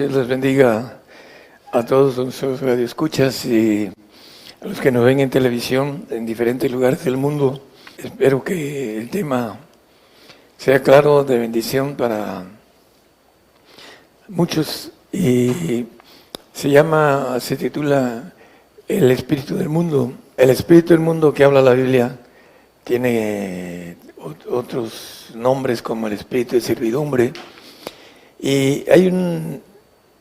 Dios les bendiga a todos nuestros radioescuchas y a los que nos ven en televisión en diferentes lugares del mundo. Espero que el tema sea claro, de bendición para muchos, y se titula El espíritu del mundo. El espíritu del mundo que habla la Biblia tiene otros nombres como el espíritu de servidumbre, y hay un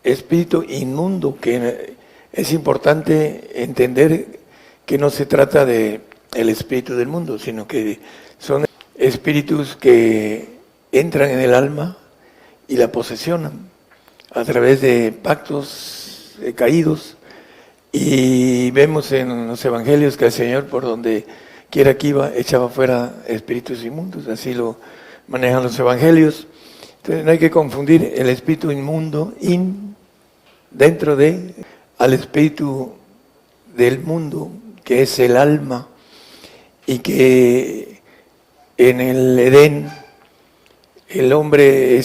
espíritu inmundo que es importante entender que no se trata de el espíritu del mundo, sino que son espíritus que entran en el alma y la posesionan a través de pactos caídos. Y vemos en los evangelios que el Señor, por donde quiera que iba, echaba fuera espíritus inmundos. Así lo manejan los evangelios. Entonces no hay que confundir el espíritu inmundo dentro de al espíritu del mundo, que es el alma, y que en el Edén el hombre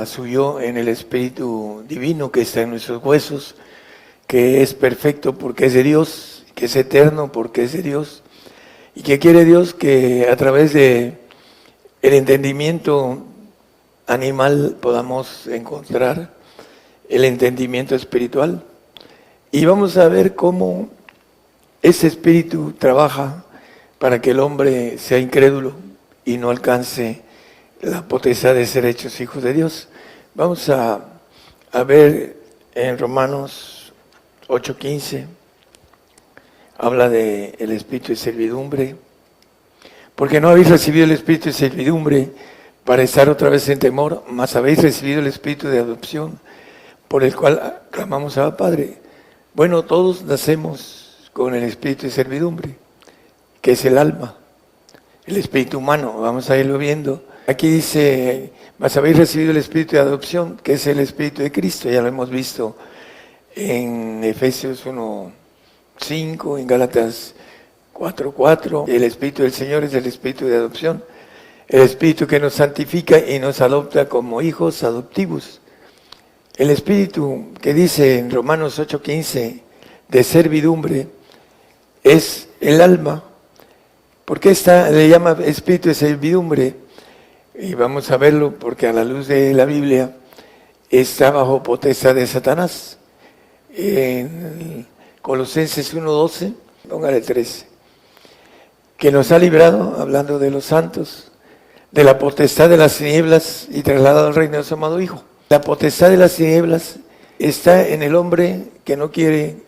suyo en el espíritu divino que está en nuestros huesos, que es perfecto porque es de Dios, que es eterno porque es de Dios, y que quiere Dios que a través de el entendimiento animal podamos encontrar el entendimiento espiritual. Y vamos a ver cómo ese espíritu trabaja para que el hombre sea incrédulo y no alcance la potestad de ser hechos hijos de Dios. Vamos a ver en Romanos 8:15, habla de el espíritu de servidumbre. Porque no habéis recibido el espíritu de servidumbre para estar otra vez en temor, mas habéis recibido el espíritu de adopción, por el cual clamamos a Padre. Bueno, todos nacemos con el espíritu de servidumbre, que es el alma, el espíritu humano. Vamos a irlo viendo. Aquí dice, mas habéis recibido el espíritu de adopción, que es el espíritu de Cristo. Ya lo hemos visto en Efesios 1:5, en Gálatas 4:4. El espíritu del Señor es el espíritu de adopción, el espíritu que nos santifica y nos adopta como hijos adoptivos. El espíritu que dice en Romanos 8:15 de servidumbre es el alma. ¿Por qué le llama espíritu de servidumbre? Y vamos a verlo porque a la luz de la Biblia está bajo potestad de Satanás. En Colosenses 1:12, póngale 13, que nos ha librado, hablando de los santos, de la potestad de las tinieblas y trasladado al reino de su amado Hijo. La potestad de las tinieblas está en el hombre que no quiere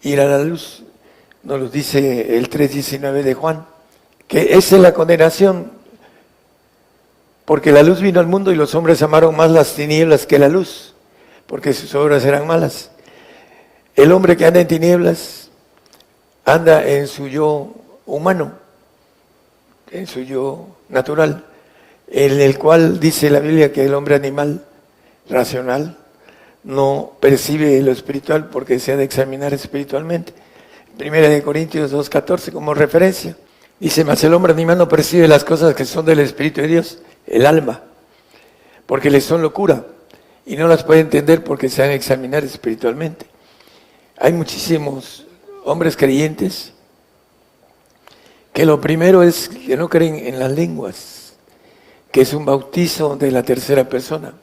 ir a la luz. Nos lo dice el 3:19 de Juan, que esa es la condenación, porque la luz vino al mundo y los hombres amaron más las tinieblas que la luz, porque sus obras eran malas. El hombre que anda en tinieblas anda en su yo humano, en su yo natural, en el cual dice la Biblia que el hombre animal racional no percibe lo espiritual porque se ha de examinar espiritualmente. 1 Corintios 2:14 como referencia. Dice, mas el hombre animal no percibe las cosas que son del Espíritu de Dios, el alma, porque les son locura y no las puede entender porque se han de examinar espiritualmente. Hay muchísimos hombres creyentes que lo primero es que no creen en las lenguas, que es un bautizo de la tercera persona.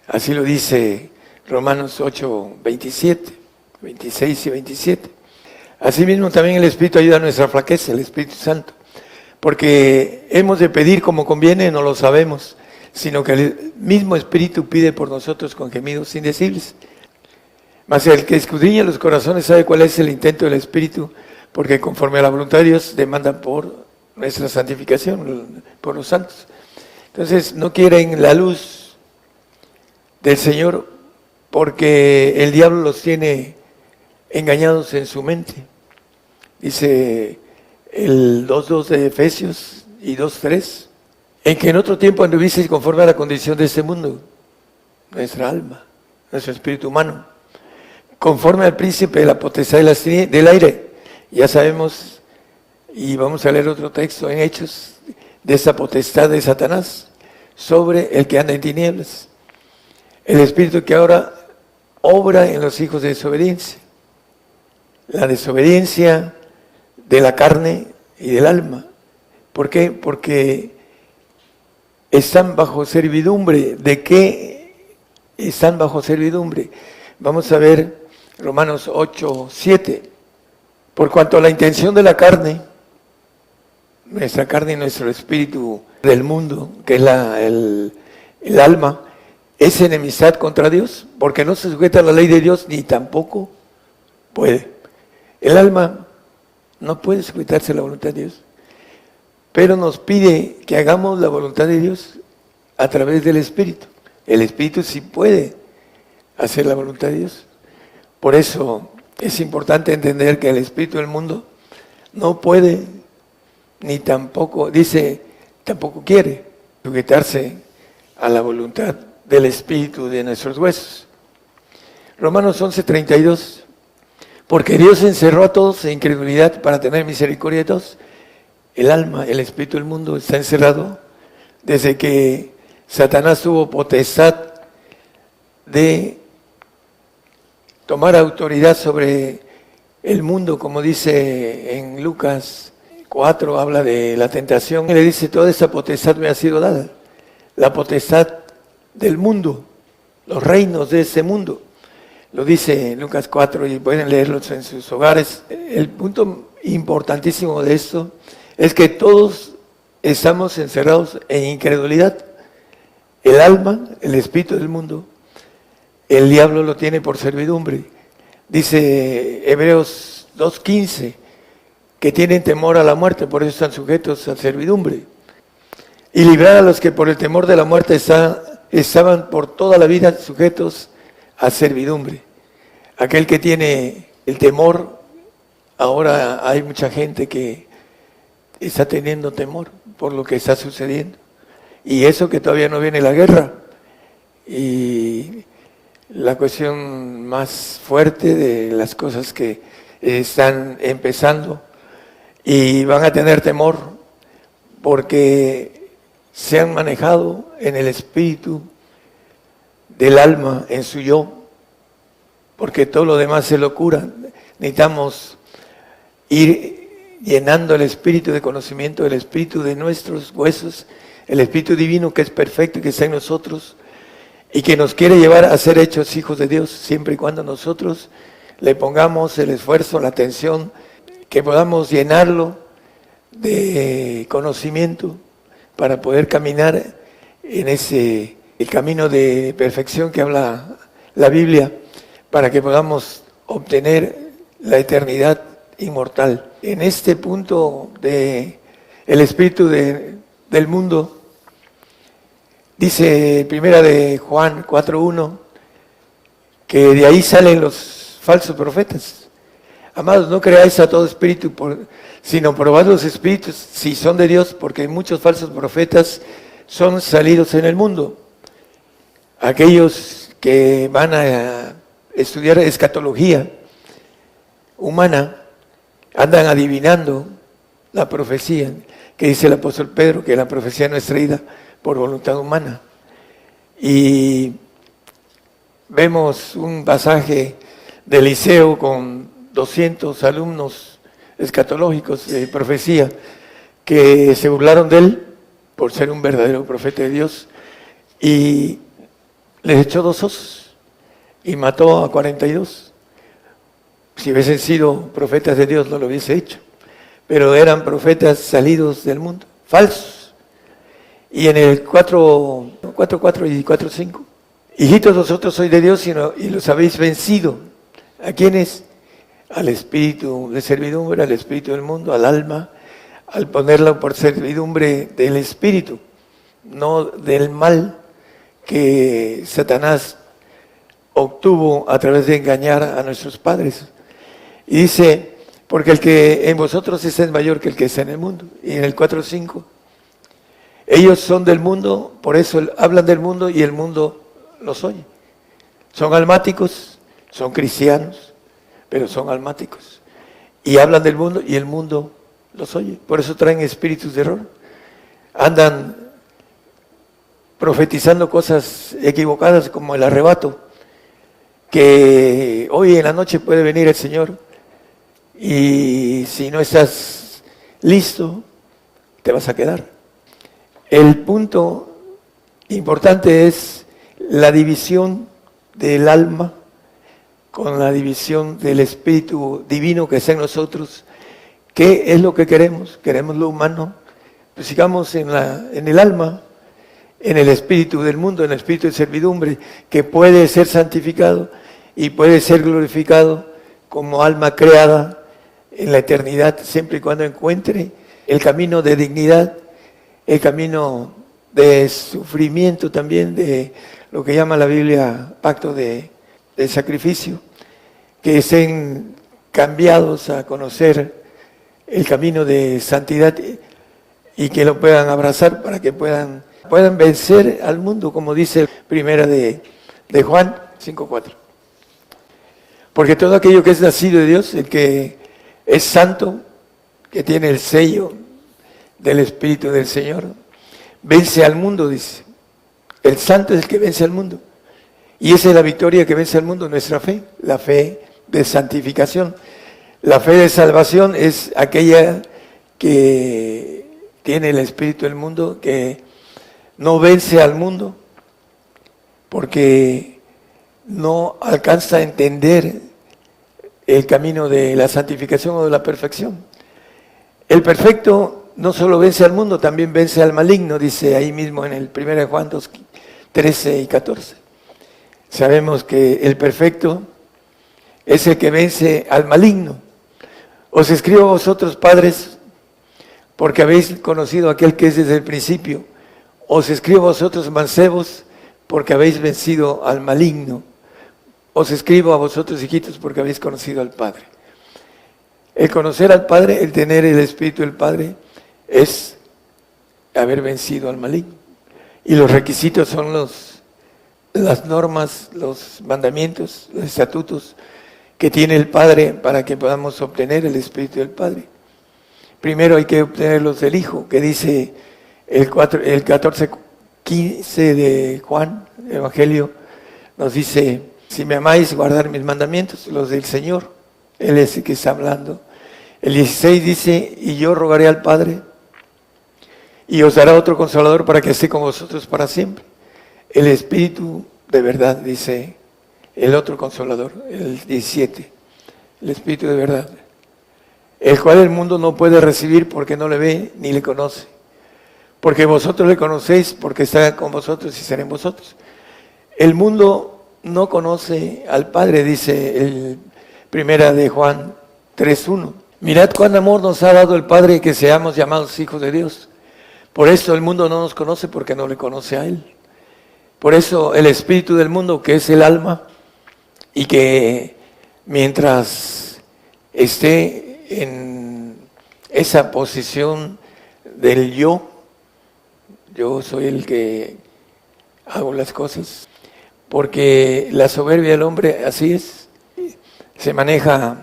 Así lo dice Romanos 8:27, 26 y 27. Asimismo también el Espíritu ayuda a nuestra flaqueza, el Espíritu Santo, porque hemos de pedir como conviene, no lo sabemos, sino que el mismo Espíritu pide por nosotros con gemidos indecibles. Mas el que escudriña los corazones sabe cuál es el intento del Espíritu, porque conforme a la voluntad de Dios demanda por nuestra santificación, por los santos. Entonces no quieren la luz del Señor porque el diablo los tiene engañados en su mente. Dice el 2:2 de Efesios y 2:3, en que en otro tiempo anduvisteis conforme a la condición de este mundo, nuestra alma, nuestro espíritu humano, conforme al príncipe de la potestad del aire. Ya sabemos, y vamos a leer otro texto en Hechos, de esa potestad de Satanás sobre el que anda en tinieblas. El espíritu que ahora obra en los hijos de desobediencia. La desobediencia de la carne y del alma. ¿Por qué? Porque están bajo servidumbre. ¿De qué están bajo servidumbre? Vamos a ver Romanos 8:7. Por cuanto a la intención de la carne, nuestra carne y nuestro espíritu del mundo, que es el alma, es enemistad contra Dios, porque no se sujeta a la ley de Dios ni tampoco puede. El alma no puede sujetarse a la voluntad de Dios, pero nos pide que hagamos la voluntad de Dios a través del Espíritu. El Espíritu sí puede hacer la voluntad de Dios. Por eso es importante entender que el espíritu del mundo no puede, ni tampoco, dice, tampoco quiere sujetarse a la voluntad del espíritu de nuestros huesos. Romanos 11:32. Porque Dios encerró a todos en incredulidad para tener misericordia de todos. El alma, el espíritu del mundo está encerrado desde que Satanás tuvo potestad de tomar autoridad sobre el mundo, como dice en Lucas 4, habla de la tentación, y le dice, toda esa potestad me ha sido dada, la potestad del mundo, los reinos de ese mundo, lo dice en Lucas 4 y pueden leerlo en sus hogares. El punto importantísimo de esto es que todos estamos encerrados en incredulidad, el alma, el espíritu del mundo. El diablo lo tiene por servidumbre. Dice Hebreos 2:15, que tienen temor a la muerte, por eso están sujetos a servidumbre. Y librar a los que por el temor de la muerte estaban por toda la vida sujetos a servidumbre. Aquel que tiene el temor, ahora hay mucha gente que está teniendo temor por lo que está sucediendo. Y eso que todavía no viene la guerra. Y la cuestión más fuerte de las cosas que están empezando y van a tener temor porque se han manejado en el espíritu del alma, en su yo, porque todo lo demás es locura. Necesitamos ir llenando el espíritu de conocimiento, el espíritu de nuestros huesos, el espíritu divino que es perfecto y que está en nosotros, y que nos quiere llevar a ser hechos hijos de Dios, siempre y cuando nosotros le pongamos el esfuerzo, la atención, que podamos llenarlo de conocimiento para poder caminar en el camino de perfección que habla la Biblia, para que podamos obtener la eternidad inmortal. En este punto de el espíritu del mundo, dice primera de Juan 4:1, que de ahí salen los falsos profetas. Amados, no creáis a todo espíritu, sino probad los espíritus si son de Dios, porque muchos falsos profetas son salidos en el mundo. Aquellos que van a estudiar escatología humana andan adivinando la profecía, que dice el apóstol Pedro, que la profecía no es traída por voluntad humana. Y vemos un pasaje de Eliseo con 200 alumnos escatológicos de profecía que se burlaron de él por ser un verdadero profeta de Dios y les echó 2 osos y mató a 42. Si hubiesen sido profetas de Dios no lo hubiese hecho, pero eran profetas salidos del mundo, falsos. Y en el 4:4 y 4:5, hijitos, vosotros sois de Dios y los habéis vencido. ¿A quiénes? Al espíritu de servidumbre, al espíritu del mundo, al alma, al ponerla por servidumbre del espíritu, no del mal que Satanás obtuvo a través de engañar a nuestros padres. Y dice, porque el que en vosotros es mayor que el que está en el mundo. Y en el 4:5, ellos son del mundo, por eso hablan del mundo y el mundo los oye. Son almáticos, son cristianos, pero son almáticos. Y hablan del mundo y el mundo los oye. Por eso traen espíritus de error. Andan profetizando cosas equivocadas como el arrebato, que hoy en la noche puede venir el Señor y si no estás listo, te vas a quedar. El punto importante es la división del alma con la división del Espíritu Divino que está en nosotros. ¿Qué es lo que queremos? ¿Queremos lo humano? Pues sigamos en el alma, en el espíritu del mundo, en el espíritu de servidumbre, que puede ser santificado y puede ser glorificado como alma creada en la eternidad, siempre y cuando encuentre el camino de dignidad, el camino de sufrimiento también, de lo que llama la Biblia pacto de sacrificio, que estén cambiados a conocer el camino de santidad y que lo puedan abrazar para que puedan vencer al mundo, como dice primera de Juan 5:4. Porque todo aquello que es nacido de Dios, el que es santo, que tiene el sello del Espíritu del Señor, vence al mundo, dice. El santo es el que vence al mundo. Y esa es la victoria que vence al mundo, nuestra fe, la fe de santificación. La fe de salvación es aquella que tiene el Espíritu del mundo, que no vence al mundo, porque no alcanza a entender el camino de la santificación o de la perfección. El perfecto no solo vence al mundo, también vence al maligno, dice ahí mismo en el 1 Juan 2, 13 y 14. Sabemos que el perfecto es el que vence al maligno. Os escribo a vosotros, padres, porque habéis conocido a aquel que es desde el principio. Os escribo a vosotros, mancebos, porque habéis vencido al maligno. Os escribo a vosotros, hijitos, porque habéis conocido al Padre. El conocer al Padre, el tener el Espíritu del Padre, es haber vencido al maligno. Y los requisitos son las normas, los mandamientos, los estatutos que tiene el Padre para que podamos obtener el Espíritu del Padre. Primero hay que obtenerlos del Hijo, que dice el 14:15 de Juan, Evangelio, nos dice: si me amáis, guardar mis mandamientos, los del Señor. Él es el que está hablando. El 16 dice: y yo rogaré al Padre, y os dará otro Consolador para que esté con vosotros para siempre. El Espíritu de verdad, dice el otro Consolador, el 17. El Espíritu de verdad, el cual el mundo no puede recibir porque no le ve ni le conoce. Porque vosotros le conocéis, porque está con vosotros y será en vosotros. El mundo no conoce al Padre, dice el 1 de Juan 3:1. Mirad cuán amor nos ha dado el Padre, que seamos llamados hijos de Dios. Por eso el mundo no nos conoce, porque no le conoce a Él. Por eso el espíritu del mundo, que es el alma, y que mientras esté en esa posición del yo soy el que hago las cosas, porque la soberbia del hombre así es, se maneja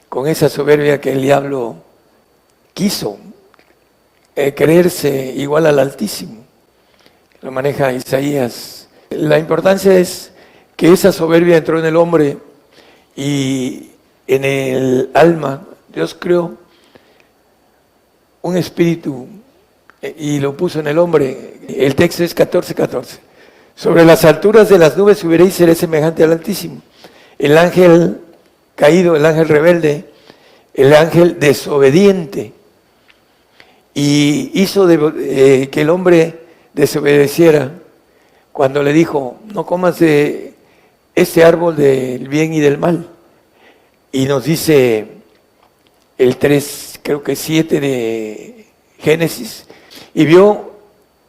con esa soberbia que el diablo quiso, creerse igual al Altísimo, lo maneja Isaías. La importancia es que esa soberbia entró en el hombre y en el alma. Dios creó un espíritu y lo puso en el hombre. El texto es 14:14. Sobre las alturas de las nubes subiréis y seré semejante al Altísimo. El ángel caído, el ángel rebelde, el ángel desobediente, y hizo que el hombre desobedeciera cuando le dijo: no comas de este árbol del bien y del mal. Y nos dice el 3, creo que 7 de Génesis: y vio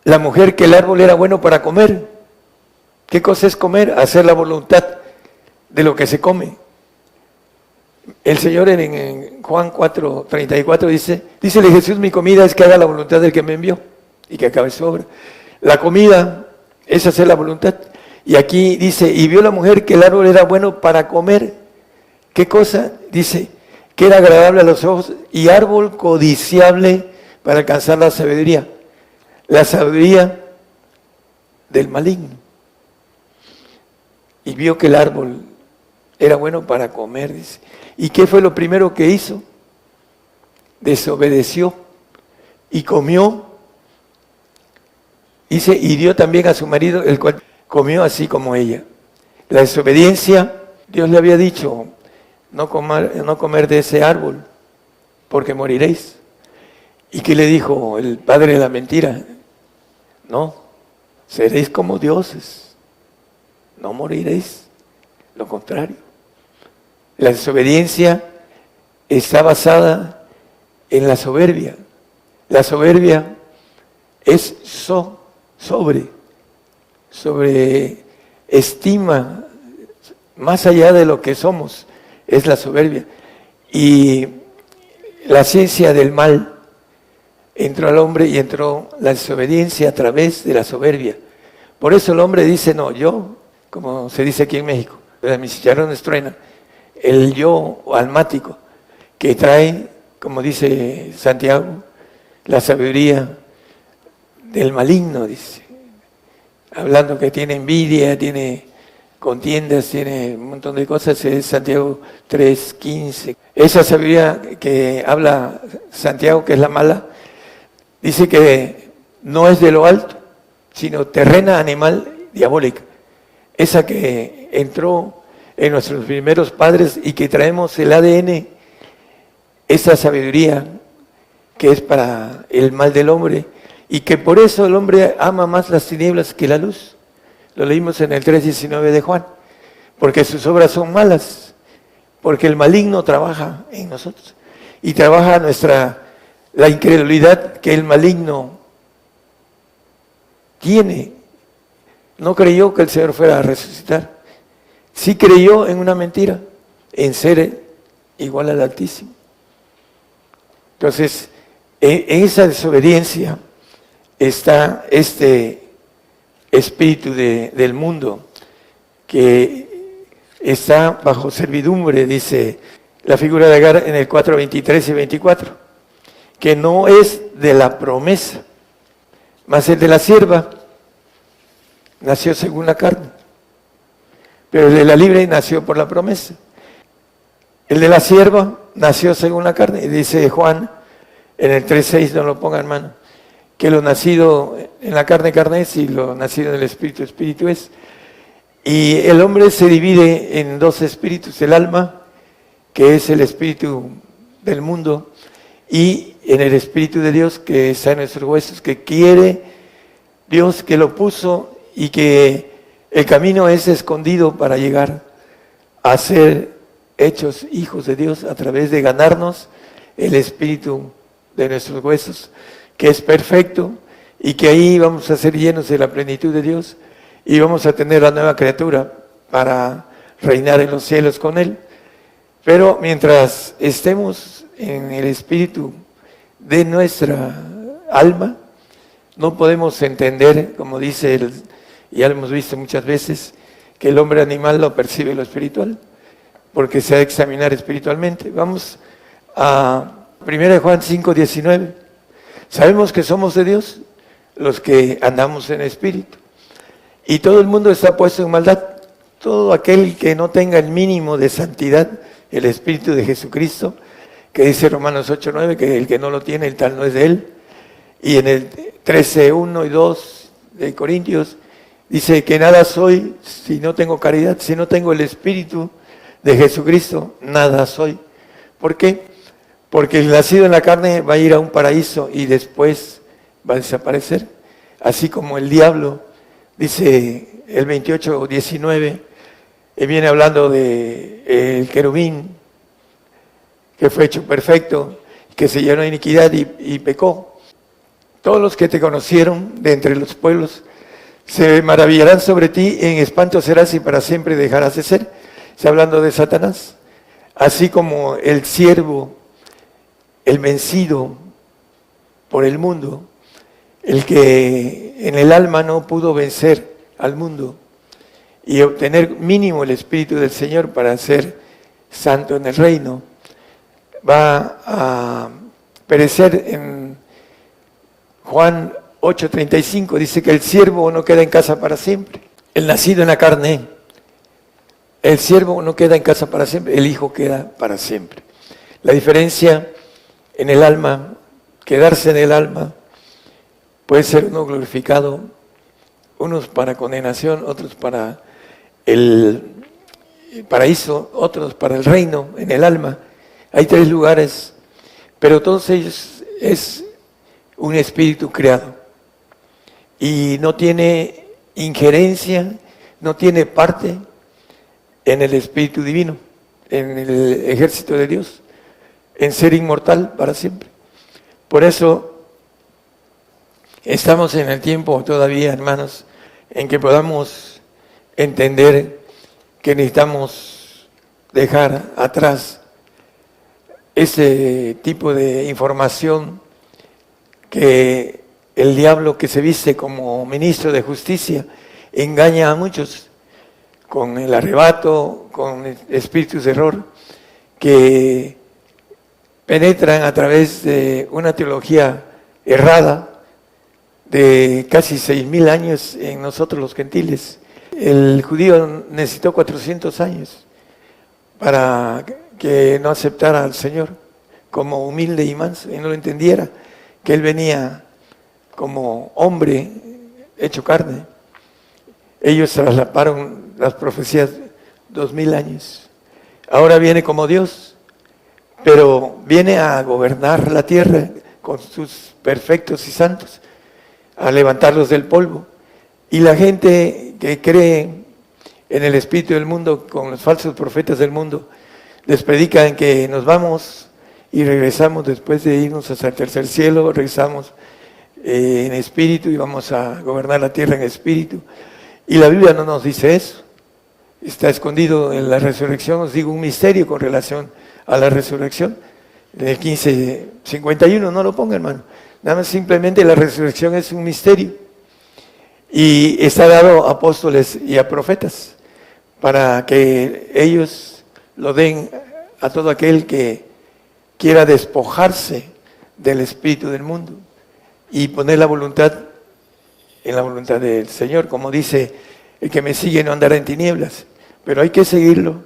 la mujer que el árbol era bueno para comer. ¿Qué cosa es comer? Hacer la voluntad de lo que se come. El Señor en Juan 4:34 dícele Jesús: mi comida es que haga la voluntad del que me envió y que acabe su obra. La comida es hacer la voluntad. Y aquí dice: y vio la mujer que el árbol era bueno para comer. ¿Qué cosa? Dice que era agradable a los ojos y árbol codiciable para alcanzar la sabiduría. La sabiduría del maligno. Y vio que el árbol era bueno para comer, dice. ¿Y qué fue lo primero que hizo? Desobedeció y comió. Dice, y dio también a su marido, el cual comió así como ella. La desobediencia, Dios le había dicho, no comer de ese árbol, porque moriréis. ¿Y qué le dijo el padre de la mentira? No, seréis como dioses, no moriréis, lo contrario. La desobediencia está basada en la soberbia. La soberbia es sobreestima, más allá de lo que somos, es la soberbia. Y la ciencia del mal entró al hombre y entró la desobediencia a través de la soberbia. Por eso el hombre dice, no, yo, como se dice aquí en México, mis chicharrones truenan, el yo almático, que trae, como dice Santiago, la sabiduría del maligno, dice, hablando que tiene envidia, tiene contiendas, tiene un montón de cosas, es Santiago 3:15. Esa sabiduría que habla Santiago, que es la mala, dice que no es de lo alto, sino terrena, animal, diabólica. Esa que entró en nuestros primeros padres y que traemos el ADN, esa sabiduría que es para el mal del hombre y que por eso el hombre ama más las tinieblas que la luz. Lo leímos en el 3:19 de Juan, porque sus obras son malas, porque el maligno trabaja en nosotros y trabaja la incredulidad que el maligno tiene. No creyó que el Señor fuera a resucitar. Sí creyó en una mentira, en ser igual al Altísimo. Entonces, en esa desobediencia está este espíritu del mundo que está bajo servidumbre, dice la figura de Agar en el 4:23 y 24, que no es de la promesa, mas el de la sierva nació según la carne, pero el de la libre nació por la promesa. El de la sierva nació según la carne, y dice Juan en el 3:6, no lo ponga hermano, que lo nacido en la carne, carne es, y lo nacido en el espíritu, espíritu es. Y el hombre se divide en dos espíritus, el alma, que es el espíritu del mundo, y en el espíritu de Dios, que está en nuestros huesos, que quiere Dios, que lo puso, y que el camino es escondido para llegar a ser hechos hijos de Dios a través de ganarnos el espíritu de nuestros huesos, que es perfecto, y que ahí vamos a ser llenos de la plenitud de Dios y vamos a tener la nueva criatura para reinar en los cielos con Él. Pero mientras estemos en el espíritu de nuestra alma, no podemos entender, como dice ya lo hemos visto muchas veces, que el hombre animal lo percibe lo espiritual, porque se ha de examinar espiritualmente. Vamos a 1 Juan 5:19. Sabemos que somos de Dios los que andamos en espíritu. Y todo el mundo está puesto en maldad. Todo aquel que no tenga el mínimo de santidad, el espíritu de Jesucristo, que dice Romanos 8:9, que el que no lo tiene, el tal no es de él. Y en el 13:1 y 2 de Corintios, dice que nada soy si no tengo caridad, si no tengo el espíritu de Jesucristo, nada soy. ¿Por qué? Porque el nacido en la carne va a ir a un paraíso y después va a desaparecer. Así como el diablo, dice el 28:19, viene hablando de el querubín, que fue hecho perfecto, que se llenó de iniquidad y pecó. Todos los que te conocieron de entre los pueblos se maravillarán sobre ti, en espanto serás y para siempre dejarás de ser. Está hablando de Satanás. Así como el siervo, el vencido por el mundo, el que en el alma no pudo vencer al mundo y obtener mínimo el Espíritu del Señor para ser santo en el reino, va a perecer. En Juan 8:35 dice que el siervo no queda en casa para siempre. El nacido en la carne, el siervo no queda en casa para siempre, el hijo queda para siempre. La diferencia en el alma, quedarse en el alma, puede ser uno glorificado, unos para condenación, otros para el paraíso, otros para el reino, en el alma. Hay 3 lugares, pero todos ellos es un espíritu creado y no tiene injerencia, no tiene parte en el espíritu divino, en el ejército de Dios, en ser inmortal para siempre. Por eso estamos en el tiempo todavía, hermanos, en que podamos entender que necesitamos dejar atrás ese tipo de información que el diablo, que se viste como ministro de justicia, engaña a muchos con el arrebato, con espíritus de error, que penetran a través de una teología errada de casi 6,000 años en nosotros los gentiles. El judío necesitó 400 años para que no aceptara al Señor como humilde y manso y no lo entendiera, que Él venía como hombre hecho carne. Ellos traslaparon las profecías 2,000 años. Ahora viene como Dios, pero viene a gobernar la tierra con sus perfectos y santos, a levantarlos del polvo. Y la gente que cree en el espíritu del mundo, con los falsos profetas del mundo, les predican que nos vamos y regresamos después de irnos hasta el tercer cielo, regresamos en espíritu y vamos a gobernar la tierra en espíritu. Y la Biblia no nos dice eso. Está escondido en la resurrección, os digo un misterio con relación a la resurrección. En el 15:51, no lo ponga, hermano. Nada más simplemente la resurrección es un misterio. Y está dado a apóstoles y a profetas para que ellos lo den a todo aquel que quiera despojarse del espíritu del mundo y poner la voluntad en la voluntad del Señor. Como dice, el que me sigue no andará en tinieblas, pero hay que seguirlo.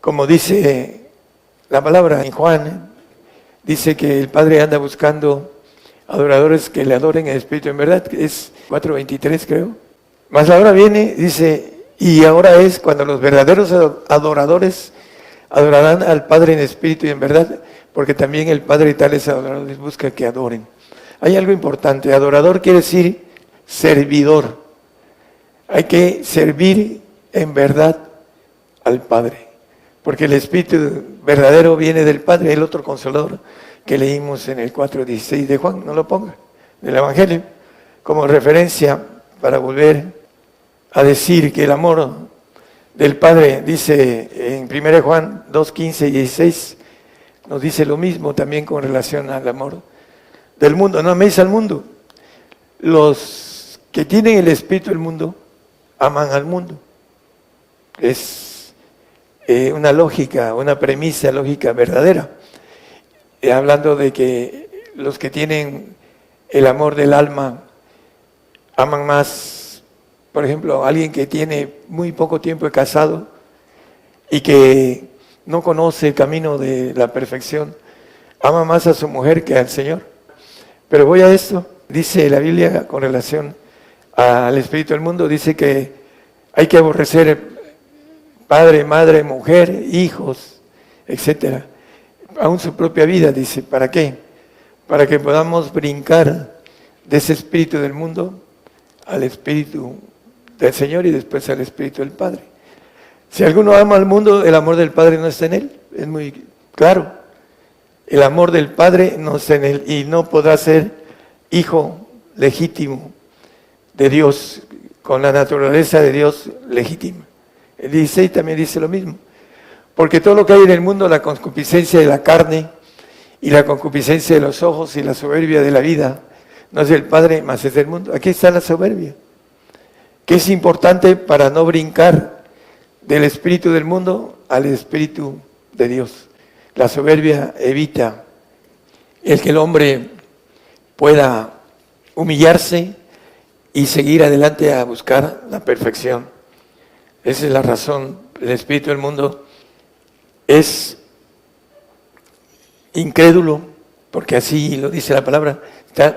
Como dice la palabra en Juan, dice que el Padre anda buscando adoradores que le adoren en espíritu en verdad, es 4:23 creo. Mas la hora viene, dice, y ahora es cuando los verdaderos adoradores adorarán al Padre en espíritu y en verdad, porque también el Padre y tales adoradores busca que adoren. Hay algo importante, adorador quiere decir servidor. Hay que servir en verdad al Padre, porque el espíritu verdadero viene del Padre, el otro consolador que leímos en el 4:16 de Juan, no lo ponga, del Evangelio, como referencia para volver a decir que el amor del Padre, dice en 1 Juan 2:15 y 16, nos dice lo mismo también con relación al amor del mundo. No améis al mundo. Los que tienen el espíritu del mundo aman al mundo. Es una lógica, una premisa lógica verdadera. Hablando de que los que tienen el amor del alma aman más, por ejemplo, alguien que tiene muy poco tiempo de casado y que no conoce el camino de la perfección, ama más a su mujer que al Señor. Pero voy a esto, dice la Biblia con relación al espíritu del mundo, dice que hay que aborrecer padre, madre, mujer, hijos, etcétera. Aún su propia vida, dice, ¿para qué? Para que podamos brincar de ese espíritu del mundo al espíritu del Señor y después al espíritu del Padre. Si alguno ama al mundo, el amor del Padre no está en él, es muy claro. El amor del Padre no está en él y no podrá ser hijo legítimo de Dios, con la naturaleza de Dios legítima. El 16 también dice lo mismo. Porque todo lo que hay en el mundo, la concupiscencia de la carne y la concupiscencia de los ojos y la soberbia de la vida, no es del Padre, mas es del mundo. Aquí está la soberbia, que es importante para no brincar del espíritu del mundo al espíritu de Dios. La soberbia evita el que el hombre pueda humillarse y seguir adelante a buscar la perfección. Esa es la razón. El espíritu del mundo es incrédulo, porque así lo dice la palabra.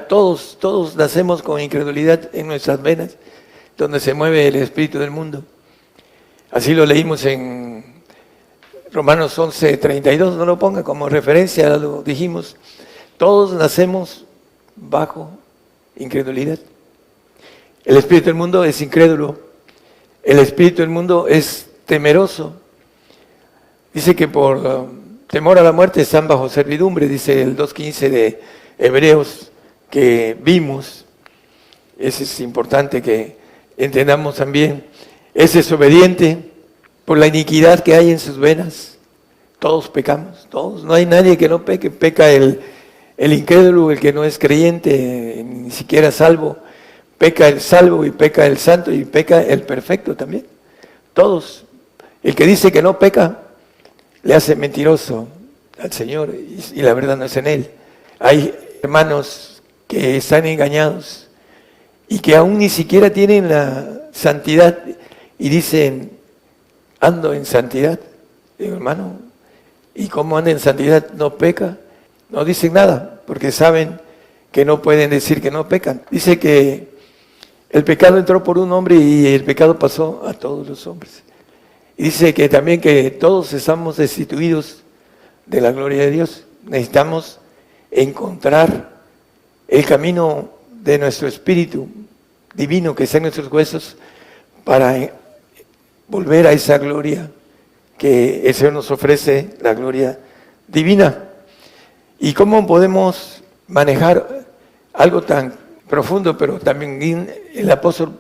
Todos nacemos con incredulidad en nuestras venas, donde se mueve el espíritu del mundo. Así lo leímos en Romanos 11:32, no lo ponga como referencia, lo dijimos. Todos nacemos bajo incredulidad. El espíritu del mundo es incrédulo. El espíritu del mundo es temeroso. Dice que por temor a la muerte están bajo servidumbre, dice el 2:15 de Hebreos que vimos. Eso es importante que entendamos también. Es desobediente por la iniquidad que hay en sus venas. Todos pecamos, todos. No hay nadie que no peque. Peca el incrédulo, el que no es creyente, ni siquiera salvo. Peca el salvo y peca el santo y peca el perfecto también. Todos. El que dice que no peca, le hace mentiroso al Señor y la verdad no es en él. Hay hermanos que están engañados y que aún ni siquiera tienen la santidad y dicen, ando en santidad. Digo, hermano, ¿y cómo anda en santidad? ¿No peca? No dicen nada, porque saben que no pueden decir que no pecan. Dice que el pecado entró por un hombre y el pecado pasó a todos los hombres. Y dice que también que todos estamos destituidos de la gloria de Dios. Necesitamos encontrar el camino de nuestro espíritu divino que está en nuestros huesos para volver a esa gloria que el Señor nos ofrece, la gloria divina. ¿Y cómo podemos manejar algo tan profundo, pero también el apóstol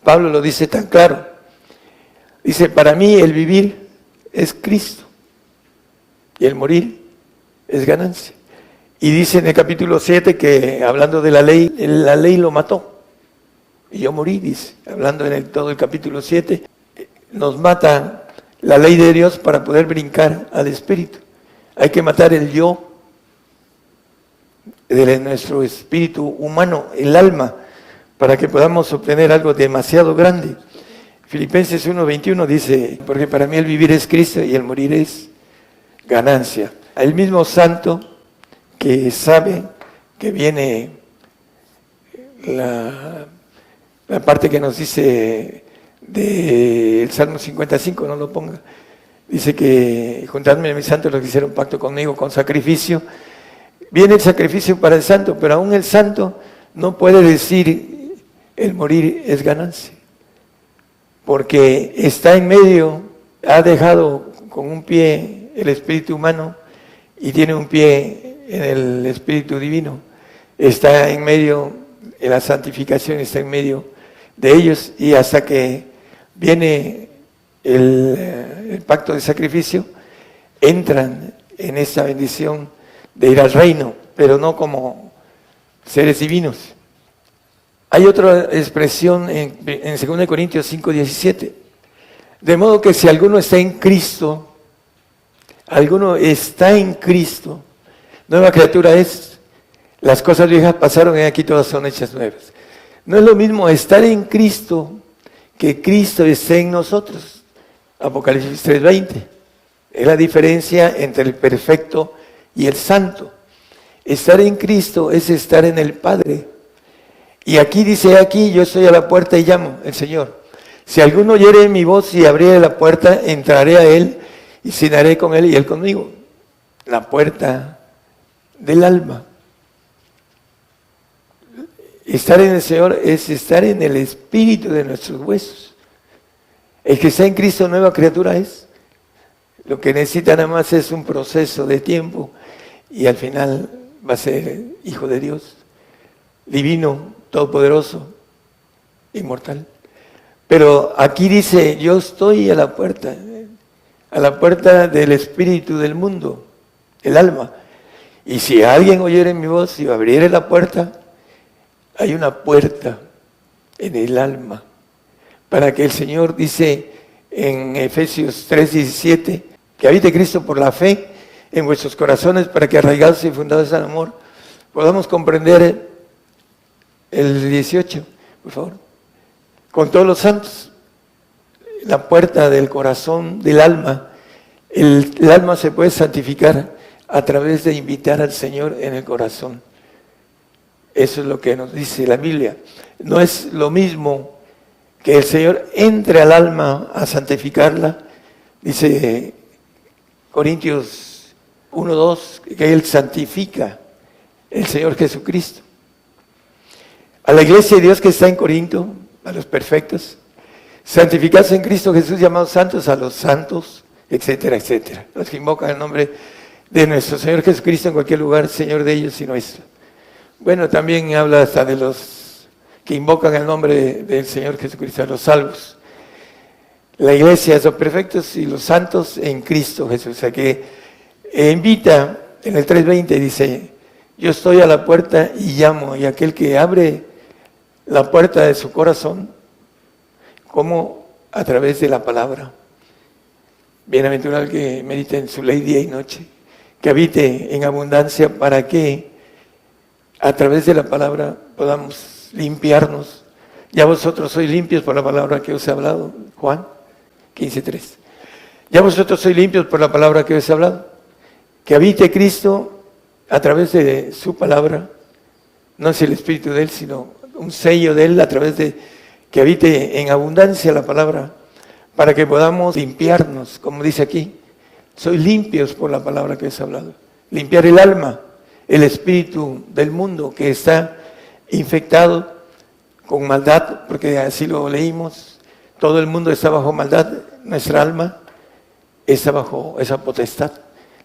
Pablo lo dice tan claro? Dice, para mí el vivir es Cristo y el morir es ganancia. Y dice en el capítulo 7 que hablando de la ley lo mató. Y yo morí, dice, hablando en todo el capítulo 7, nos mata la ley de Dios para poder brincar al espíritu. Hay que matar el yo de nuestro espíritu humano, el alma, para que podamos obtener algo demasiado grande. Filipenses 1:21 dice, porque para mí el vivir es Cristo y el morir es ganancia. El mismo santo que sabe que viene la parte que nos dice del Salmo 55, no lo ponga, dice que juntadme a mis santos los que hicieron pacto conmigo con sacrificio. Viene el sacrificio para el santo, pero aún el santo no puede decir el morir es ganancia, porque está en medio, ha dejado con un pie el espíritu humano y tiene un pie en el espíritu divino. Está en medio, en la santificación está en medio de ellos, y hasta que viene el pacto de sacrificio, entran en esa bendición de ir al reino, pero no como seres divinos. Hay otra expresión en 2 Corintios 5:17. De modo que si alguno está en Cristo, nueva criatura es. Las cosas viejas pasaron y aquí todas son hechas nuevas. No es lo mismo estar en Cristo que Cristo esté en nosotros. Apocalipsis 3:20. Es la diferencia entre el perfecto y el santo. Estar en Cristo es estar en el Padre. Y aquí dice, aquí yo estoy a la puerta y llamo, el Señor. Si alguno oyere mi voz y abriere la puerta, entraré a él y cenaré con él y él conmigo. La puerta del alma. Estar en el Señor es estar en el espíritu de nuestros huesos. El que está en Cristo, nueva criatura es. Lo que necesita nada más es un proceso de tiempo y al final va a ser hijo de Dios, divino, todopoderoso, inmortal. Pero aquí dice, yo estoy a la puerta del espíritu del mundo, el alma. Y si alguien oyere mi voz y abriere la puerta, hay una puerta en el alma, para que el Señor dice en Efesios 3:17, que habite Cristo por la fe en vuestros corazones, para que arraigados y fundados en amor, podamos comprender el 18, por favor. Con todos los santos, la puerta del corazón, del alma. El alma se puede santificar a través de invitar al Señor en el corazón. Eso es lo que nos dice la Biblia. No es lo mismo que el Señor entre al alma a santificarla. Dice Corintios 1:2, que Él santifica, el Señor Jesucristo. A la iglesia de Dios que está en Corinto, a los perfectos, santificados en Cristo Jesús, llamados santos, a los santos, etcétera, etcétera. Los que invocan el nombre de nuestro Señor Jesucristo en cualquier lugar, Señor de ellos y nuestro. Bueno, también habla hasta de los que invocan el nombre del Señor Jesucristo, a los salvos. La iglesia es los perfectos y los santos en Cristo Jesús. O sea que invita en el 3:20, dice, yo estoy a la puerta y llamo, y aquel que abre la puerta de su corazón, como a través de la palabra. Bienaventurado el que medite en su ley día y noche, que habite en abundancia para que a través de la palabra podamos limpiarnos. Ya vosotros sois limpios por la palabra que os he hablado. Juan 15:3. Ya vosotros sois limpios por la palabra que os he hablado. Que habite Cristo a través de su palabra. No es el Espíritu de Él, sino un sello de Él a través de que habite en abundancia la palabra, para que podamos limpiarnos, como dice aquí. Sois limpios por la palabra que os he hablado. Limpiar el alma, el espíritu del mundo que está infectado con maldad, porque así lo leímos. Todo el mundo está bajo maldad, nuestra alma está bajo esa potestad.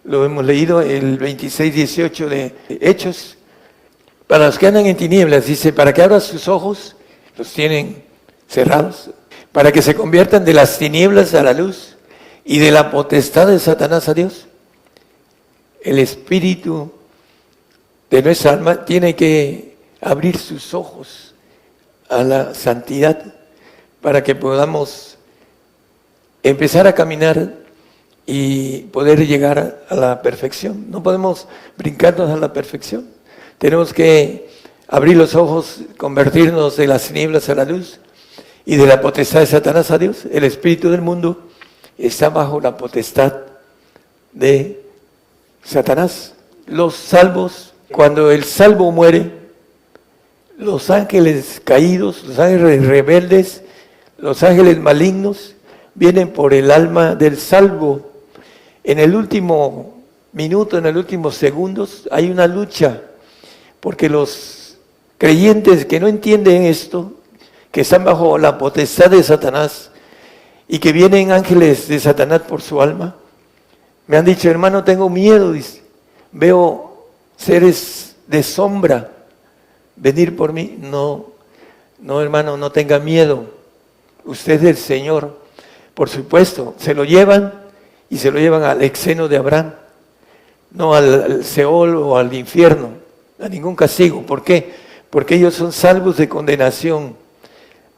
Lo hemos leído el 26-18 de Hechos. Para los que andan en tinieblas, dice, para que abran sus ojos, los tienen cerrados, para que se conviertan de las tinieblas a la luz y de la potestad de Satanás a Dios. El espíritu de nuestra alma tiene que abrir sus ojos a la santidad para que podamos empezar a caminar y poder llegar a la perfección. No podemos brincarnos a la perfección. Tenemos que abrir los ojos, convertirnos de las tinieblas a la luz y de la potestad de Satanás a Dios. El espíritu del mundo está bajo la potestad de Satanás. Los salvos, cuando el salvo muere, los ángeles caídos, los ángeles rebeldes, los ángeles malignos, vienen por el alma del salvo. En el último minuto, en los últimos segundos, hay una lucha, porque los creyentes que no entienden esto, que están bajo la potestad de Satanás y que vienen ángeles de Satanás por su alma, me han dicho, hermano, tengo miedo, dice, veo seres de sombra venir por mí. No, hermano, no tenga miedo, usted es del Señor. Por supuesto, se lo llevan y se lo llevan al seno de Abraham, no al Seol o al infierno, a ningún castigo. ¿Por qué? Porque ellos son salvos de condenación,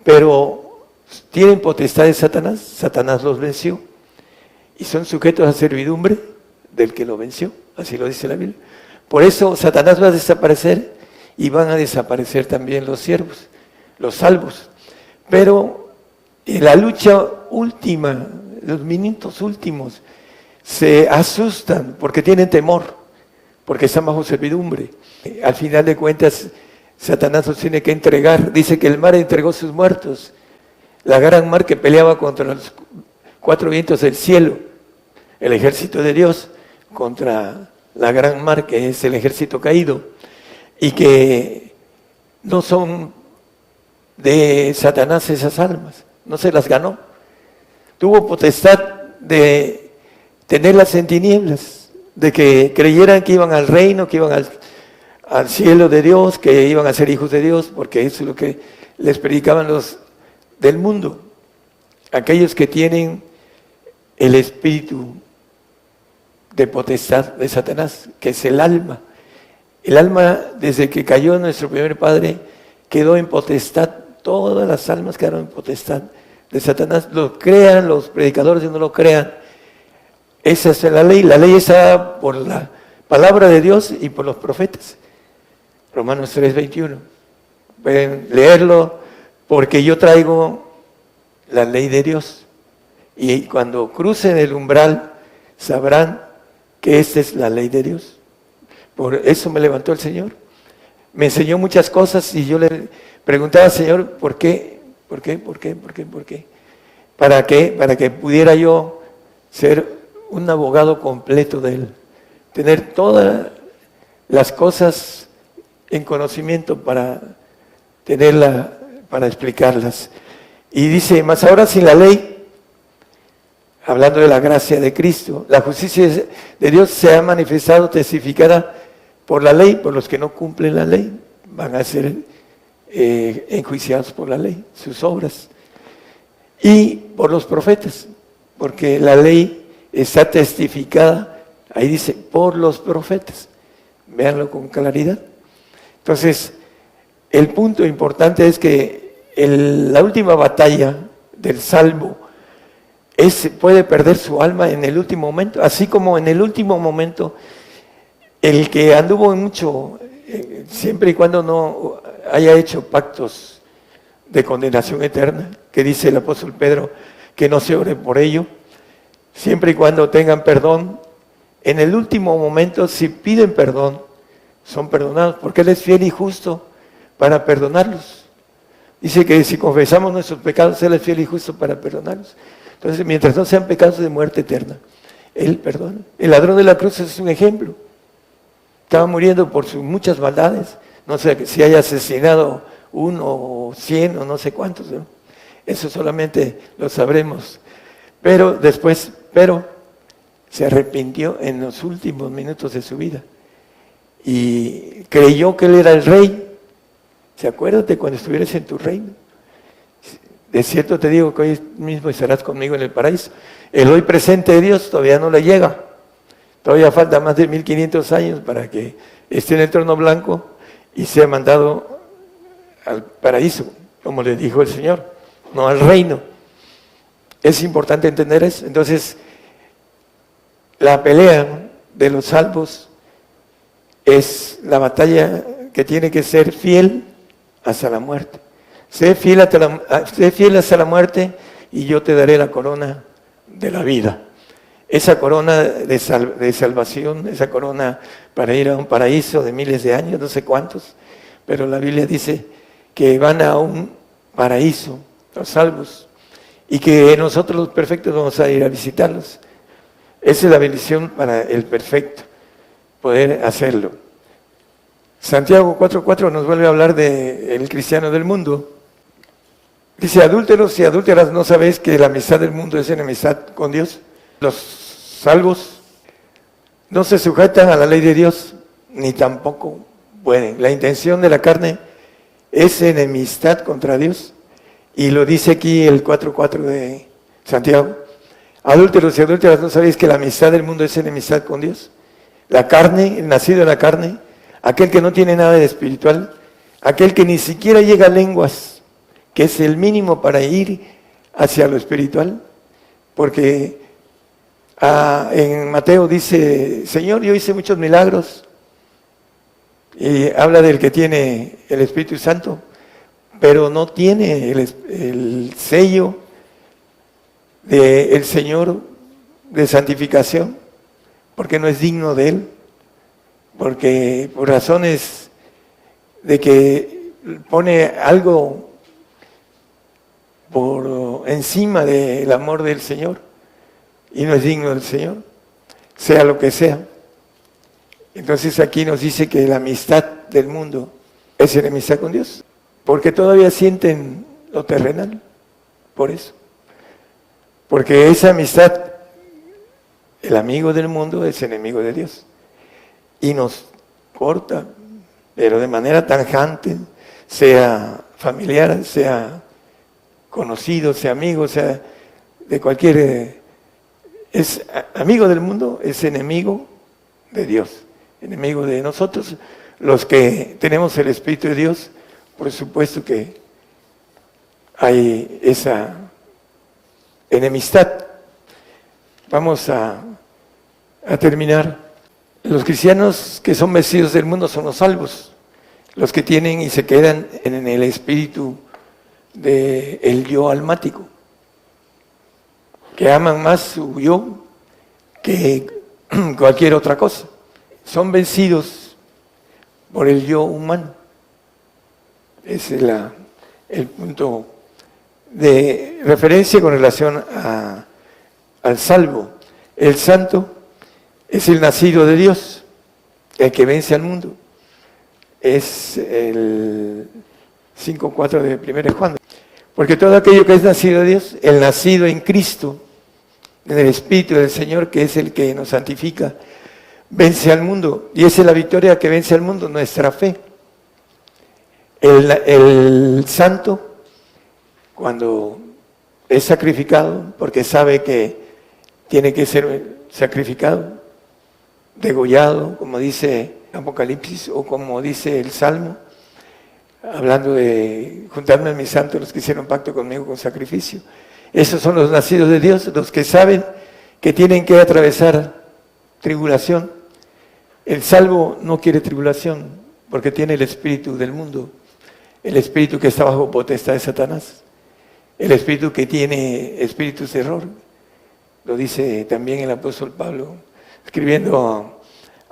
pero tienen potestad de Satanás. Satanás los venció y son sujetos a servidumbre del que lo venció, así lo dice la Biblia. Por eso Satanás va a desaparecer y van a desaparecer también los siervos, los salvos. Pero en la lucha última, los minutos últimos, se asustan porque tienen temor, porque están bajo servidumbre. Al final de cuentas, Satanás los tiene que entregar. Dice que el mar entregó sus muertos, la gran mar que peleaba contra los cuatro vientos del cielo, el ejército de Dios, contra la gran mar que es el ejército caído, y que no son de Satanás esas almas, no se las ganó. Tuvo potestad de tenerlas en tinieblas, de que creyeran que iban al reino, que iban al cielo de Dios, que iban a ser hijos de Dios, porque eso es lo que les predicaban los del mundo, aquellos que tienen el espíritu de potestad de Satanás, que es el alma. El alma, desde que cayó nuestro primer padre, quedó en potestad. Todas las almas quedaron en potestad de Satanás. Lo crean los predicadores y no lo crean. Esa es la ley. La ley está por la palabra de Dios y por los profetas. Romanos 3:21. pueden leerlo, porque yo traigo la ley de Dios. Y cuando crucen el umbral, sabrán que esta es la ley de Dios. Por eso me levantó el Señor. Me enseñó muchas cosas y yo le preguntaba al Señor, ¿por qué? ¿Por qué? ¿Por qué? ¿Por qué? ¿Por qué? ¿Para qué? Para que pudiera yo ser un abogado completo de Él. Tener todas las cosas en conocimiento para tenerla, para explicarlas. Y dice, mas ahora sin la ley, hablando de la gracia de Cristo, la justicia de Dios se ha manifestado, testificada por la ley, por los que no cumplen la ley, van a ser enjuiciados por la ley, sus obras. Y por los profetas, porque la ley está testificada, ahí dice, por los profetas. Véanlo con claridad. Entonces, el punto importante es que la última batalla del salvo puede perder su alma en el último momento, así como en el último momento el que anduvo en mucho, siempre y cuando no haya hecho pactos de condenación eterna, que dice el apóstol Pedro, que no se ore por ello, siempre y cuando tengan perdón, en el último momento, si piden perdón, son perdonados, porque Él es fiel y justo para perdonarlos. Dice que si confesamos nuestros pecados, Él es fiel y justo para perdonarlos. Entonces, mientras no sean pecados de muerte eterna, Él perdona. El ladrón de la cruz es un ejemplo. Estaba muriendo por sus muchas maldades. No sé si haya asesinado 1 o 100 o no sé cuántos, ¿no? Eso solamente lo sabremos. Pero se arrepintió en los últimos minutos de su vida y creyó que Él era el rey. ¿Se acuérdate cuando estuvieras en tu reino? De cierto te digo que hoy mismo estarás conmigo en el paraíso. El hoy presente de Dios todavía no le llega. Todavía falta más de 1500 años para que esté en el trono blanco y sea mandado al paraíso, como le dijo el Señor, no al reino. Es importante entender eso. Entonces, la pelea de los salvos es la batalla que tiene que ser fiel hasta la muerte. Sé fiel hasta la muerte y yo te daré la corona de la vida. Esa corona de salvación, esa corona para ir a un paraíso de miles de años, no sé cuántos, pero la Biblia dice que van a un paraíso, los salvos, y que nosotros los perfectos vamos a ir a visitarlos. Esa es la bendición para el perfecto, poder hacerlo. Santiago 4:4 nos vuelve a hablar del cristiano del mundo. Dice, adúlteros y adúlteras, ¿no sabéis que la amistad del mundo es enemistad con Dios? Los salvos no se sujetan a la ley de Dios, ni tampoco pueden. La intención de la carne es enemistad contra Dios. Y lo dice aquí el 4:4 de Santiago. Adúlteros y adúlteras, ¿no sabéis que la amistad del mundo es enemistad con Dios? La carne, el nacido de la carne, aquel que no tiene nada de espiritual, aquel que ni siquiera llega a lenguas, que es el mínimo para ir hacia lo espiritual, porque en Mateo dice, Señor, yo hice muchos milagros, y habla del que tiene el Espíritu Santo, pero no tiene el sello del Señor de santificación, porque no es digno de Él, porque por razones de que pone algo por encima del amor del Señor y no es digno del Señor, sea lo que sea. Entonces aquí nos dice que la amistad del mundo es enemistad con Dios, porque todavía sienten lo terrenal, por eso. Porque esa amistad, el amigo del mundo es enemigo de Dios y nos corta, pero de manera tajante, sea familiar, sea conocido, sea amigo, sea de cualquier... es amigo del mundo, es enemigo de Dios, enemigo de nosotros. Los que tenemos el Espíritu de Dios, por supuesto que hay esa enemistad. Vamos a terminar. Los cristianos que son vencidos del mundo son los salvos. los que tienen y se quedan en el espíritu del yo almático, que aman más su yo que cualquier otra cosa. Son vencidos por el yo humano. Ese es el punto de referencia con relación al salvo. El santo es el nacido de Dios, el que vence al mundo. Es el 5:4 de 1 Juan. Porque todo aquello que es nacido de Dios, el nacido en Cristo, en el Espíritu del Señor, que es el que nos santifica, vence al mundo. Y esa es la victoria que vence al mundo, nuestra fe. El santo, cuando es sacrificado, porque sabe que tiene que ser sacrificado, degollado, como dice Apocalipsis o como dice el Salmo, hablando de juntarme a mis santos, los que hicieron pacto conmigo con sacrificio. Esos son los nacidos de Dios, los que saben que tienen que atravesar tribulación. El salvo no quiere tribulación porque tiene el espíritu del mundo, el espíritu que está bajo potestad de Satanás, el espíritu que tiene espíritus de error. Lo dice también el apóstol Pablo, escribiendo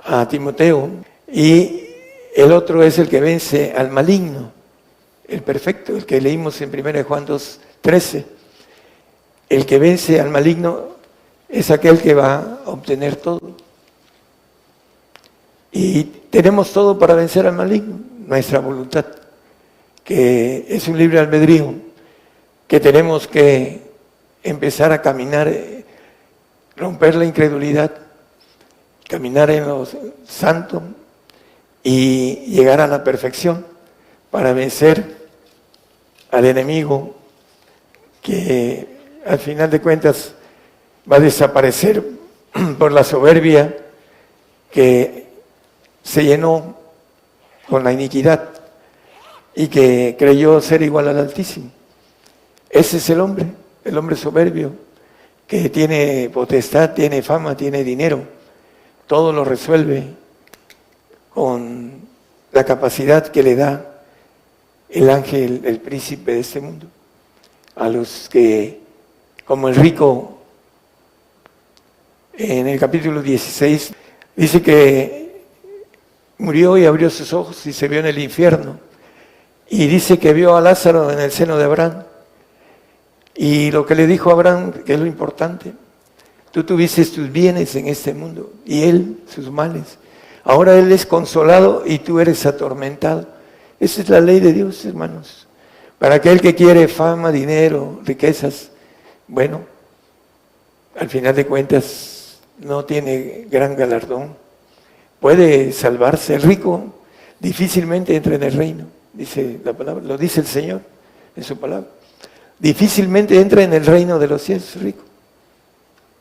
a Timoteo. Y el otro es el que vence al maligno, el perfecto, el que leímos en 1 Juan 2:13. El que vence al maligno es aquel que va a obtener todo. Y tenemos todo para vencer al maligno, nuestra voluntad, que es un libre albedrío, que tenemos que empezar a caminar, romper la incredulidad, caminar en lo santo y llegar a la perfección para vencer al enemigo que al final de cuentas va a desaparecer por la soberbia que se llenó con la iniquidad y que creyó ser igual al Altísimo. Ese es el hombre soberbio, que tiene potestad, tiene fama, tiene dinero, todo lo resuelve con la capacidad que le da el ángel, el príncipe de este mundo. A los que, como el rico, en el capítulo 16, dice que murió y abrió sus ojos y se vio en el infierno. Y dice que vio a Lázaro en el seno de Abraham. Y lo que le dijo a Abraham, que es lo importante, tú tuviste tus bienes en este mundo y él sus males. Ahora él es consolado y tú eres atormentado. Esa es la ley de Dios, hermanos. Para aquel que quiere fama, dinero, riquezas, bueno, al final de cuentas no tiene gran galardón. Puede salvarse. El rico difícilmente entra en el reino, dice la palabra, lo dice el Señor en su palabra. Difícilmente entra en el reino de los cielos, rico.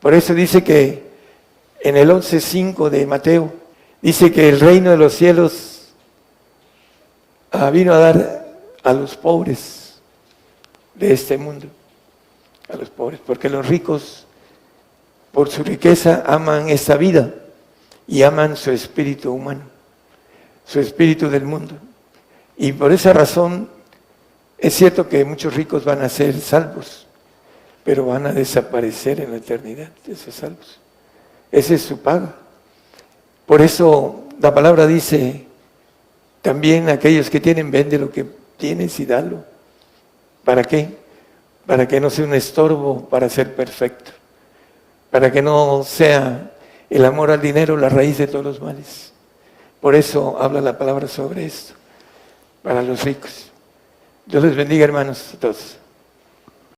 Por eso dice que en el 11:5 de Mateo, dice que el reino de los cielos vino a dar a los pobres de este mundo, a los pobres, porque los ricos, por su riqueza, aman esta vida y aman su espíritu humano, su espíritu del mundo. Y por esa razón, es cierto que muchos ricos van a ser salvos, pero van a desaparecer en la eternidad, esos salvos. Esa es su paga. Por eso la palabra dice, también aquellos que tienen, vende lo que tienes y dalo. ¿Para qué? Para que no sea un estorbo para ser perfecto. Para que no sea el amor al dinero la raíz de todos los males. Por eso habla la palabra sobre esto, para los ricos. Dios les bendiga, hermanos, a todos.